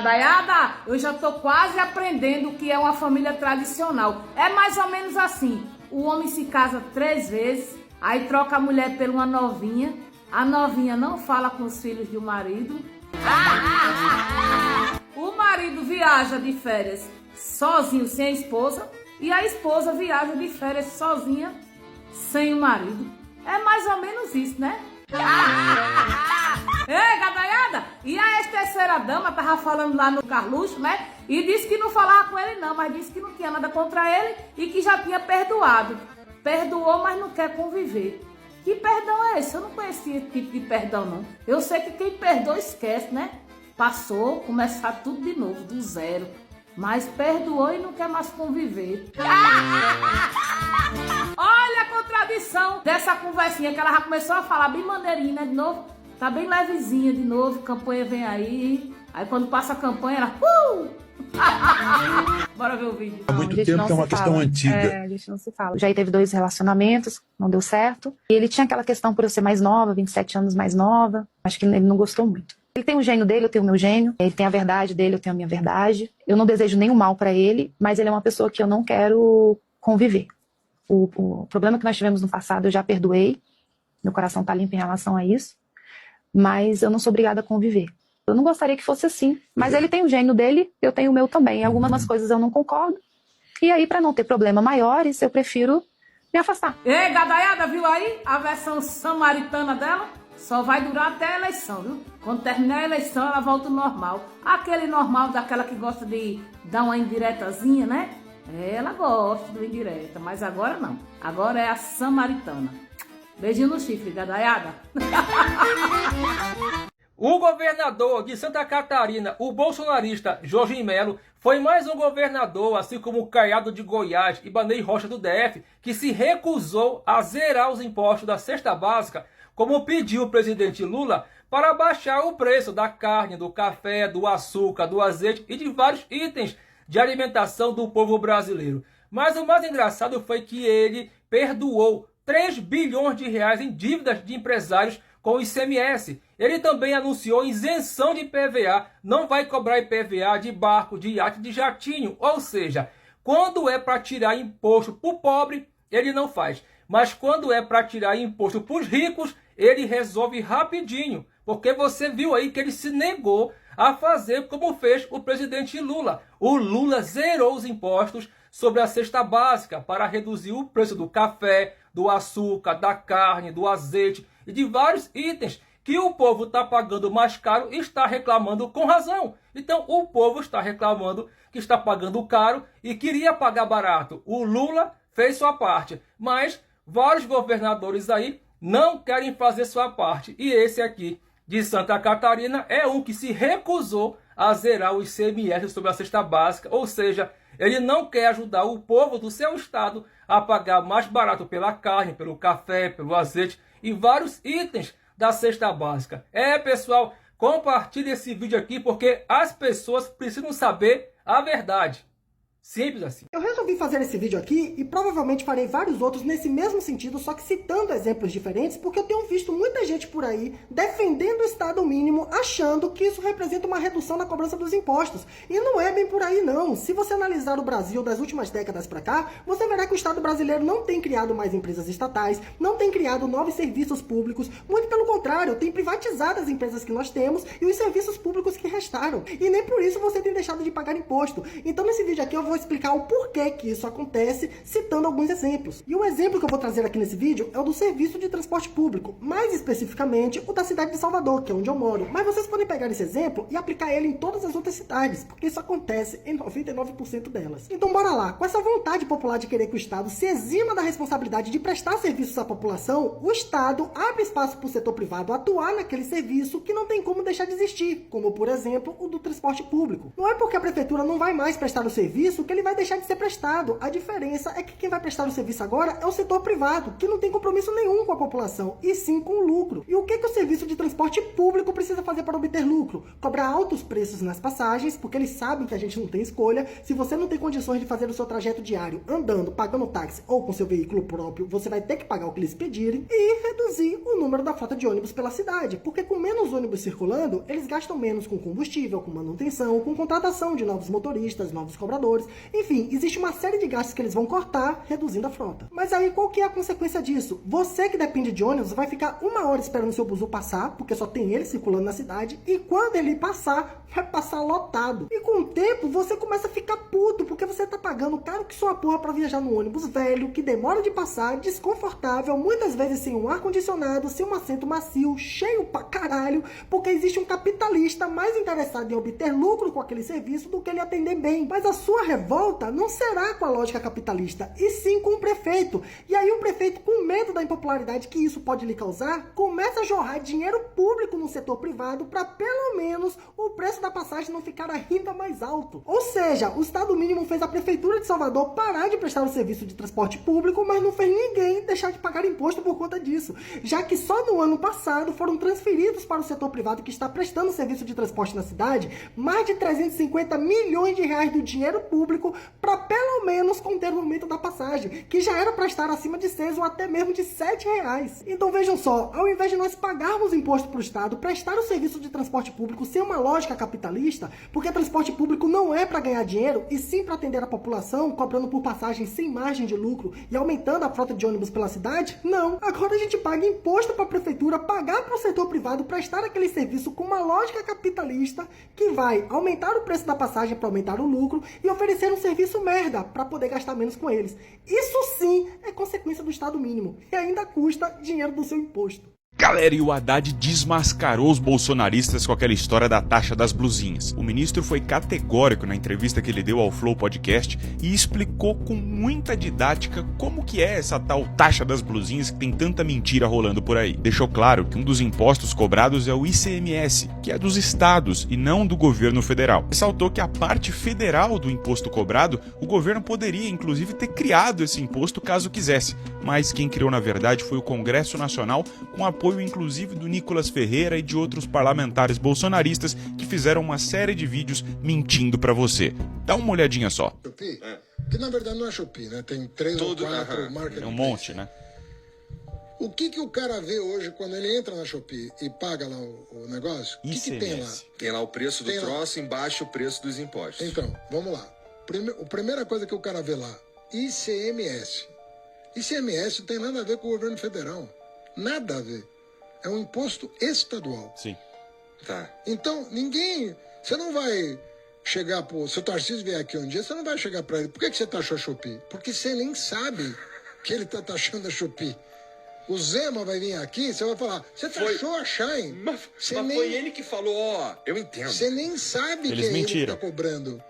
Gadaiada, eu já tô quase aprendendo o que é uma família tradicional. É mais ou menos assim: o homem se casa 3 vezes, aí troca a mulher por uma novinha, a novinha não fala com os filhos do marido, o marido viaja de férias sozinho, sem a esposa, e a esposa viaja de férias sozinha, sem o marido. É mais ou menos isso, né? Ei, gadaiada! E a ex-terceira dama tava falando lá no Carluxo, né? E disse que não falava com ele não, mas disse que não tinha nada contra ele e que já tinha perdoado. Perdoou, mas não quer conviver. Que perdão é esse? Eu não conhecia esse tipo de perdão, não. Eu sei que quem perdoa esquece, né? Passou, começar tudo de novo, do zero. Mas perdoou e não quer mais conviver. Olha a contradição dessa conversinha que ela já começou a falar bem maneirinha, né? De novo, tá bem levezinha de novo, campanha vem aí. Aí quando passa a campanha, ela... Bora ver o vídeo. Há muito tempo que é uma questão antiga. A gente não se fala. Já teve 2 relacionamentos, não deu certo. E ele tinha aquela questão por eu ser mais nova, 27 anos mais nova. Acho que ele não gostou muito. Ele tem o gênio dele, eu tenho o meu gênio. Ele tem a verdade dele, eu tenho a minha verdade. Eu não desejo nenhum mal pra ele, mas ele é uma pessoa que eu não quero conviver. O problema que nós tivemos no passado eu já perdoei. Meu coração tá limpo em relação a isso. Mas eu não sou obrigada a conviver. Eu não gostaria que fosse assim. Mas ele tem o gênio dele, eu tenho o meu também. Algumas coisas eu não concordo. E aí, pra não ter problema maiores, eu prefiro me afastar. Ei, gadaiada, viu aí? A versão samaritana dela só vai durar até a eleição, viu? Quando terminar a eleição, ela volta ao normal. Aquele normal daquela que gosta de dar uma indiretazinha, né? Ela gosta do indireta, mas agora não. Agora é a samaritana. Beijinho no chifre, gadaiada. O governador de Santa Catarina, o bolsonarista Jorginho Melo, foi mais um governador, assim como o Caiado de Goiás e Ibanez Rocha do DF, que se recusou a zerar os impostos da cesta básica, como pediu o presidente Lula, para baixar o preço da carne, do café, do açúcar, do azeite e de vários itens de alimentação do povo brasileiro. Mas o mais engraçado foi que ele perdoou 3 bilhões de reais em dívidas de empresários com o ICMS. Ele também anunciou isenção de IPVA, não vai cobrar IPVA de barco, de iate, de jatinho. Ou seja, quando é para tirar imposto para o pobre, ele não faz. Mas quando é para tirar imposto para os ricos, ele resolve rapidinho. Porque você viu aí que ele se negou a fazer como fez o presidente Lula. O Lula zerou os impostos sobre a cesta básica para reduzir o preço do café, do açúcar, da carne, do azeite e de vários itens que o povo está pagando mais caro e está reclamando com razão. Então o povo está reclamando que está pagando caro e queria pagar barato. O Lula fez sua parte, mas vários governadores aí não querem fazer sua parte. E esse aqui de Santa Catarina é um que se recusou a zerar o ICMS sobre a cesta básica, ou seja, ele não quer ajudar o povo do seu estado a pagar mais barato pela carne, pelo café, pelo azeite e vários itens da cesta básica. Pessoal, compartilhe esse vídeo aqui porque as pessoas precisam saber a verdade. Simples assim. Eu resolvi fazer esse vídeo aqui e provavelmente farei vários outros nesse mesmo sentido, só que citando exemplos diferentes, porque eu tenho visto muita gente por aí defendendo o Estado mínimo, achando que isso representa uma redução na cobrança dos impostos. E não é bem por aí não. Se você analisar o Brasil das últimas décadas para cá, você verá que o Estado brasileiro não tem criado mais empresas estatais, não tem criado novos serviços públicos, muito pelo contrário, tem privatizado as empresas que nós temos e os serviços públicos que restaram. E nem por isso você tem deixado de pagar imposto. Então nesse vídeo aqui eu vou explicar o porquê que isso acontece, citando alguns exemplos. E o exemplo que eu vou trazer aqui nesse vídeo é o do serviço de transporte público, mais especificamente o da cidade de Salvador, que é onde eu moro. Mas vocês podem pegar esse exemplo e aplicar ele em todas as outras cidades, porque isso acontece em 99% delas. Então bora lá, com essa vontade popular de querer que o Estado se exima da responsabilidade de prestar serviços à população, o Estado abre espaço para o setor privado atuar naquele serviço que não tem como deixar de existir, como por exemplo o do transporte público. Não é porque a prefeitura não vai mais prestar o serviço serviço que ele vai deixar de ser prestado. A diferença é que quem vai prestar o serviço agora é o setor privado, que não tem compromisso nenhum com a população, e sim com o lucro. E o que o serviço de transporte público precisa fazer para obter lucro? Cobrar altos preços nas passagens, porque eles sabem que a gente não tem escolha. Se você não tem condições de fazer o seu trajeto diário andando, pagando táxi ou com seu veículo próprio, você vai ter que pagar o que eles pedirem. E reduzir o número da frota de ônibus pela cidade, porque com menos ônibus circulando, eles gastam menos com combustível, com manutenção, com contratação de novos motoristas, novos cobradores. Enfim, existe uma série de gastos que eles vão cortar, reduzindo a frota. Mas aí qual que é a consequência disso? Você que depende de ônibus vai ficar 1 hora esperando seu buzu passar, porque só tem ele circulando na cidade, e quando ele passar, vai passar lotado. E com o tempo, você começa a ficar puto, porque você tá pagando caro que sua porra pra viajar no ônibus velho, que demora de passar, desconfortável, muitas vezes sem um ar-condicionado, sem um assento macio, cheio pra caralho, porque existe um capitalista mais interessado em obter lucro com aquele serviço do que ele atender bem. Mas a sua revolta não será com a lógica capitalista, e sim com o prefeito. E aí o prefeito, com medo da impopularidade que isso pode lhe causar, começa a jorrar dinheiro público no setor privado para pelo menos o preço da passagem não ficar ainda mais alto. Ou seja, o Estado mínimo fez a Prefeitura de Salvador parar de prestar o serviço de transporte público, mas não fez ninguém deixar de pagar imposto por conta disso, já que só no ano passado foram transferidos para o setor privado que está prestando serviço de transporte na cidade mais de 350 milhões de reais do dinheiro público para pelo menos conter o aumento da passagem, que já era para estar acima de 6 ou até mesmo de 7 reais. Então vejam só, ao invés de nós pagarmos imposto para o Estado, prestar o serviço de transporte público sem uma lógica capitalista, porque transporte público não é para ganhar dinheiro, e sim para atender a população, cobrando por passagem sem margem de lucro e aumentando a frota de ônibus pela cidade, não. Agora a gente paga imposto para a prefeitura, pagar para o setor privado prestar aquele serviço com uma lógica capitalista que vai aumentar o preço da passagem para aumentar o lucro e oferecer um serviço merda para poder gastar menos com eles. Isso sim é consequência do Estado mínimo e ainda custa dinheiro do seu imposto. Galera, e o Haddad desmascarou os bolsonaristas com aquela história da taxa das blusinhas. O ministro foi categórico na entrevista que ele deu ao Flow Podcast e explicou com muita didática como que é essa tal taxa das blusinhas que tem tanta mentira rolando por aí. Deixou claro que um dos impostos cobrados é o ICMS, que é dos estados e não do governo federal. Ressaltou que a parte federal do imposto cobrado, o governo poderia inclusive ter criado esse imposto caso quisesse, mas quem criou na verdade foi o Congresso Nacional, com apoio inclusive do Nicolas Ferreira e de outros parlamentares bolsonaristas que fizeram uma série de vídeos mentindo pra você. Dá uma olhadinha só. Shopee? Que na verdade não é Shopee, né? Tem 3 ou 4 marketplaces. É um monte, né? O que o cara vê hoje quando ele entra na Shopee e paga lá o negócio? O que tem lá? Tem lá o preço do troço, embaixo o preço dos impostos. Então, vamos lá. A primeira coisa que o cara vê lá, ICMS. ICMS não tem nada a ver com o governo federal. Nada a ver. É um imposto estadual. Sim. Tá. Então, você não vai chegar pro... Se o Tarcísio vier aqui um dia, você não vai chegar para ele. Por que você taxou a Shopee? Porque você nem sabe que ele tá taxando a Shopee. O Zema vai vir aqui, você vai falar, você taxou a Shine. Mas foi ele que falou, eu entendo. Você nem sabe Eles que mentiram. ele tá cobrando.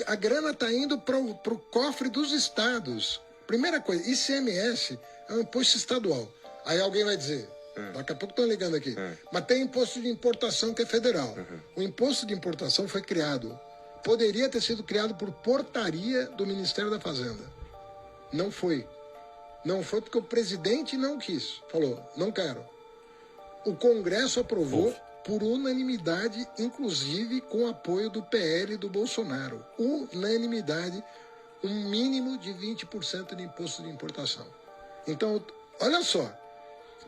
A grana tá indo pro cofre dos estados. Primeira coisa, ICMS é um imposto estadual. Aí alguém vai dizer... Daqui a pouco estão ligando aqui. Mas tem imposto de importação que é federal. O imposto de importação foi criado. Poderia ter sido criado por portaria do Ministério da Fazenda. Não foi. Não foi porque o presidente não quis. Falou, não quero. O Congresso aprovou por unanimidade, inclusive com apoio do PL e do Bolsonaro. Unanimidade, um mínimo de 20% de imposto de importação. Então, olha só.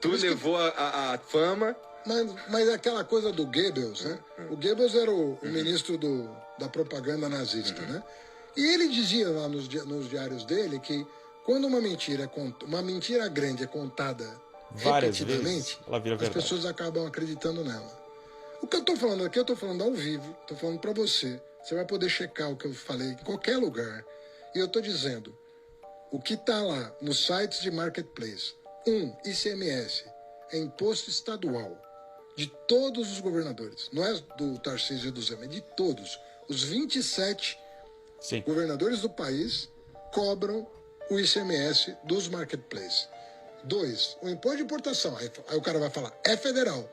Tu levou a fama. Mas aquela coisa do Goebbels, né? O Goebbels era o ministro da propaganda nazista, né? E ele dizia lá nos diários dele que quando uma mentira grande é contada várias repetidamente, vezes, ela vira verdade. As pessoas acabam acreditando nela. O que eu tô falando aqui, eu tô falando ao vivo, tô falando pra você. Você vai poder checar o que eu falei em qualquer lugar. E eu tô dizendo, o que tá lá nos sites de marketplace, ICMS, é imposto estadual de todos os governadores. Não é do Tarcísio e do Zema, é de todos. Os 27 governadores do país cobram o ICMS dos marketplaces. 2, o imposto de importação. Aí o cara vai falar, é federal.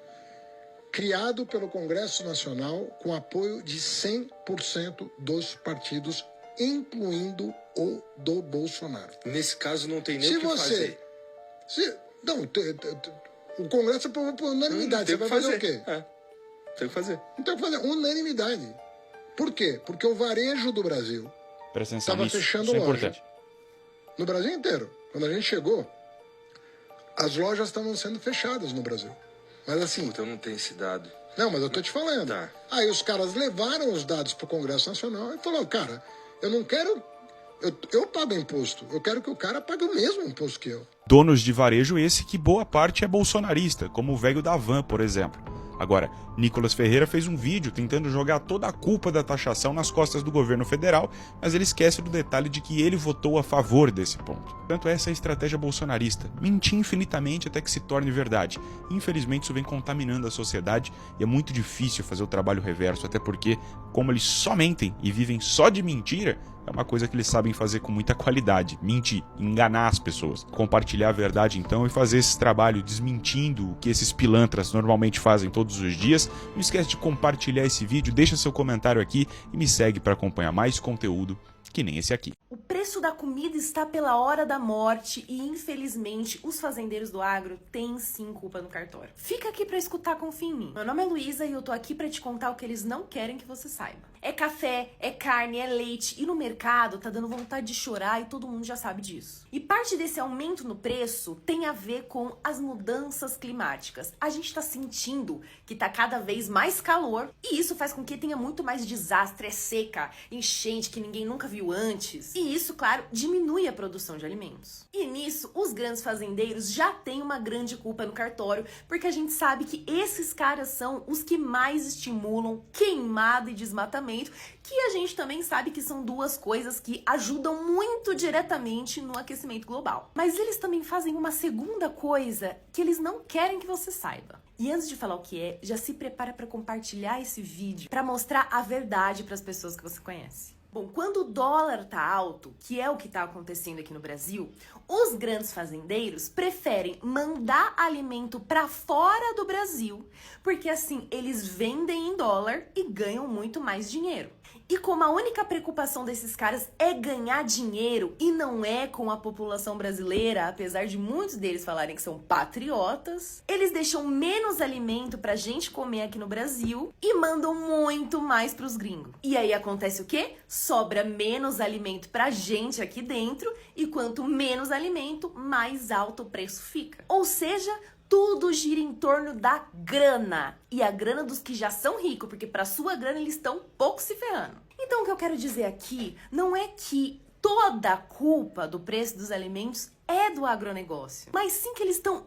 Criado pelo Congresso Nacional com apoio de 100% dos partidos incluindo o do Bolsonaro. Nesse caso não tem nem o que fazer. O Congresso aprovou por unanimidade. Você vai fazer o quê? Tem que fazer. Então, fazer unanimidade. Por quê? Porque o varejo do Brasil estava fechando lojas. No Brasil inteiro. Quando a gente chegou, as lojas estavam sendo fechadas no Brasil. Mas assim... Então não tem esse dado. Não, mas eu tô te falando. Tá. Aí os caras levaram os dados pro Congresso Nacional e falaram, cara, eu não quero... Eu pago imposto. Eu quero que o cara pague o mesmo imposto que eu. Donos de varejo esse que boa parte é bolsonarista, como o velho da van, por exemplo. Agora, Nicolas Ferreira fez um vídeo tentando jogar toda a culpa da taxação nas costas do governo federal, mas ele esquece do detalhe de que ele votou a favor desse ponto. Portanto, essa é a estratégia bolsonarista, mentir infinitamente até que se torne verdade. Infelizmente, isso vem contaminando a sociedade e é muito difícil fazer o trabalho reverso, até porque, como eles só mentem e vivem só de mentira, é uma coisa que eles sabem fazer com muita qualidade, mentir, enganar as pessoas. Compartilhar a verdade então e fazer esse trabalho desmentindo o que esses pilantras normalmente fazem todos os dias. Não esquece de compartilhar esse vídeo, deixa seu comentário aqui e me segue para acompanhar mais conteúdo que nem esse aqui. O preço da comida está pela hora da morte e, infelizmente, os fazendeiros do agro têm sim culpa no cartório. Fica aqui pra escutar, confia em mim. Meu nome é Luísa e eu tô aqui pra te contar o que eles não querem que você saiba. É café, é carne, é leite e no mercado tá dando vontade de chorar e todo mundo já sabe disso. E parte desse aumento no preço tem a ver com as mudanças climáticas. A gente tá sentindo que tá cada vez mais calor e isso faz com que tenha muito mais desastre, é seca, enchente que ninguém nunca viu antes. E isso, claro, diminui a produção de alimentos. E nisso, os grandes fazendeiros já têm uma grande culpa no cartório, porque a gente sabe que esses caras são os que mais estimulam queimada e desmatamento, que a gente também sabe que são duas coisas que ajudam muito diretamente no aquecimento global. Mas eles também fazem uma segunda coisa que eles não querem que você saiba. E antes de falar o que é, já se prepara para compartilhar esse vídeo para mostrar a verdade para as pessoas que você conhece. Bom, quando o dólar tá alto, que é o que tá acontecendo aqui no Brasil, os grandes fazendeiros preferem mandar alimento para fora do Brasil, porque assim eles vendem em dólar e ganham muito mais dinheiro. E como a única preocupação desses caras é ganhar dinheiro e não é com a população brasileira, apesar de muitos deles falarem que são patriotas, eles deixam menos alimento pra gente comer aqui no Brasil e mandam muito mais pros gringos. E aí acontece o quê? Sobra menos alimento pra gente aqui dentro e quanto menos alimento, mais alto o preço fica. Ou seja, tudo gira em torno da grana. E a grana dos que já são ricos, porque para sua grana eles estão pouco se ferrando. Então o que eu quero dizer aqui não é que toda a culpa do preço dos alimentos é do agronegócio, mas sim que eles estão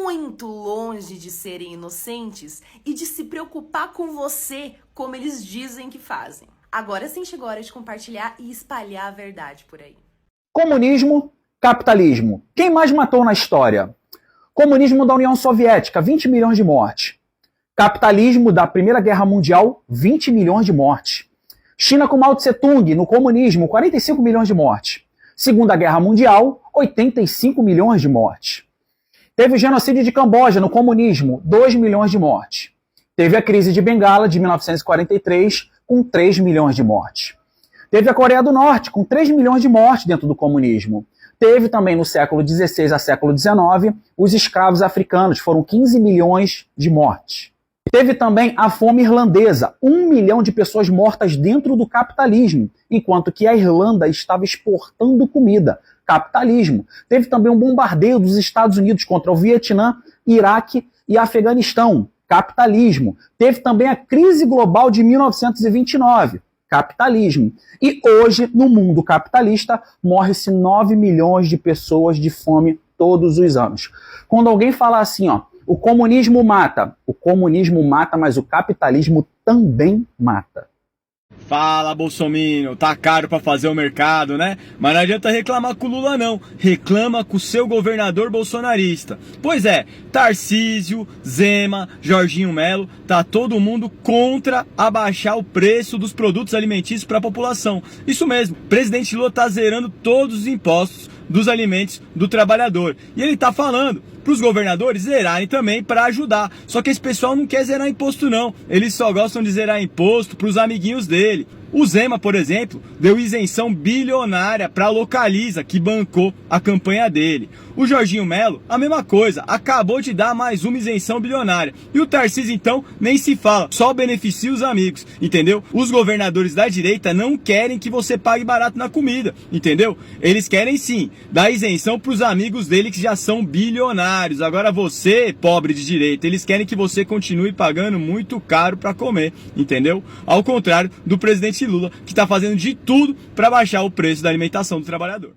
muito longe de serem inocentes e de se preocupar com você como eles dizem que fazem. Agora sim chegou a hora de compartilhar e espalhar a verdade por aí. Comunismo, capitalismo. Quem mais matou na história? Comunismo da União Soviética, 20 milhões de mortes. Capitalismo da Primeira Guerra Mundial, 20 milhões de mortes. China com Mao Tse-tung, no comunismo, 45 milhões de mortes. Segunda Guerra Mundial, 85 milhões de mortes. Teve o genocídio de Camboja, no comunismo, 2 milhões de mortes. Teve a crise de Bengala, de 1943, com 3 milhões de mortes. Teve a Coreia do Norte, com 3 milhões de mortes dentro do comunismo. Teve também no século XVI a século XIX os escravos africanos, foram 15 milhões de mortes. Teve também a fome irlandesa, 1 milhão de pessoas mortas dentro do capitalismo, enquanto que a Irlanda estava exportando comida, capitalismo. Teve também um bombardeio dos Estados Unidos contra o Vietnã, Iraque e Afeganistão, capitalismo. Teve também a crise global de 1929, capitalismo. E hoje, no mundo capitalista, morre-se 9 milhões de pessoas de fome todos os anos. Quando alguém fala assim, ó, o comunismo mata, mas o capitalismo também mata. Fala, Bolsominion, tá caro pra fazer o mercado, né? Mas não adianta reclamar com o Lula não, reclama com o seu governador bolsonarista. Pois é, Tarcísio, Zema, Jorginho Melo, tá todo mundo contra abaixar o preço dos produtos alimentícios pra população. Isso mesmo, o presidente Lula tá zerando todos os impostos dos alimentos do trabalhador. E ele tá falando para os governadores zerarem também para ajudar. Só que esse pessoal não quer zerar imposto não. Eles só gostam de zerar imposto para os amiguinhos dele. O Zema, por exemplo, deu isenção bilionária para a Localiza, que bancou a campanha dele. O Jorginho Melo, a mesma coisa, acabou de dar mais uma isenção bilionária. E o Tarcísio, então, nem se fala, só beneficia os amigos, entendeu? Os governadores da direita não querem que você pague barato na comida, entendeu? Eles querem sim dar isenção para os amigos dele que já são bilionários. Agora você, pobre de direita, eles querem que você continue pagando muito caro para comer, entendeu? Ao contrário do presidente Lula, que está fazendo de tudo para baixar o preço da alimentação do trabalhador.